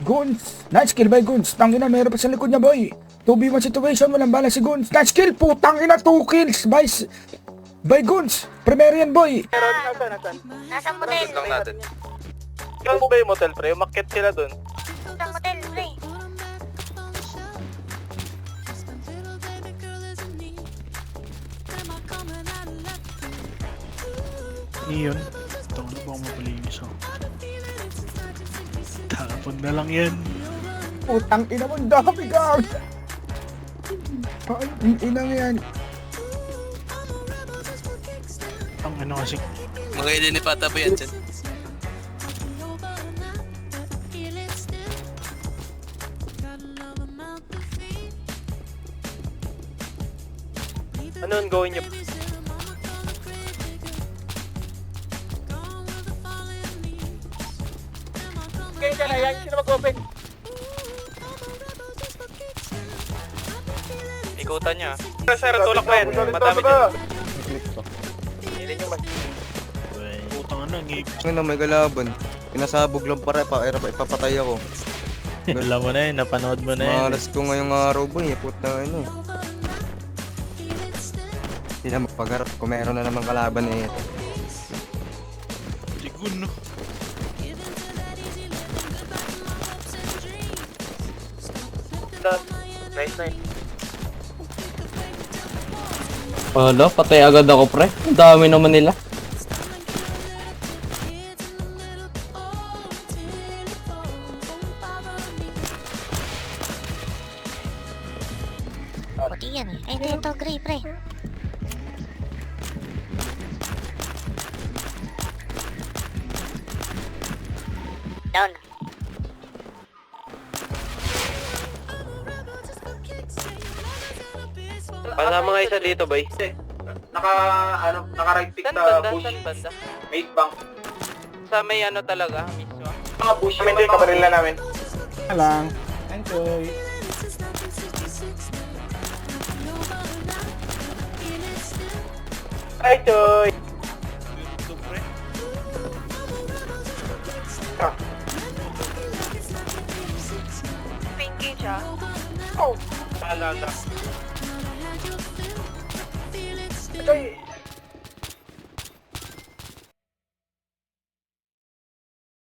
Guns. Nice kill by Guns. Tangina, meron pa sa likod niya, boy. 2v1 situation, walang bala si Guns. Nice kill, putang ina, 2 kills by Guns. Premier yan, boy. Nasa motel. Lang natin. Saan ba yung motel, pre? Umakyat sila dun. Nasa motel, pre. Iyon. Ito na ba mapalinis ako? Tapon na lang yan. Putang ina mo, dami gang. Ang inang yan. Ang ano kasi. Mga ilinipata pa yan dyan. Ano ang gawin niyo? Okay, dyan na yan. Sino mag-open? Ikutan niya. Sir, tulak mo yan. Madami dyan. Hindi nyo mas... Putang ano, ngig. Ano, may galaban. Pinasabog lang para ipapatay ako. Alam mo na yun, napanood mo na yun. Malas ko ngayong araw boy, puta ano. Hindi na magpagarap kung meron na namang kalaban eh. Ligun, no? Nice, nice. Wala, patay agad ako pre. Ang dami naman nila. Puti yan eh. Ay, ito, gray, pre. Down. Pasama nga isa dito, boy. Naka-right pick na bush. Banda? Mate bank. Sa may ano talaga, mismo. Mga bush. Hindi, kabaril na namin. Lang. Enjoy. Ay, Choy! Ito pre. Pinky siya. Oh! Paalala. Choy!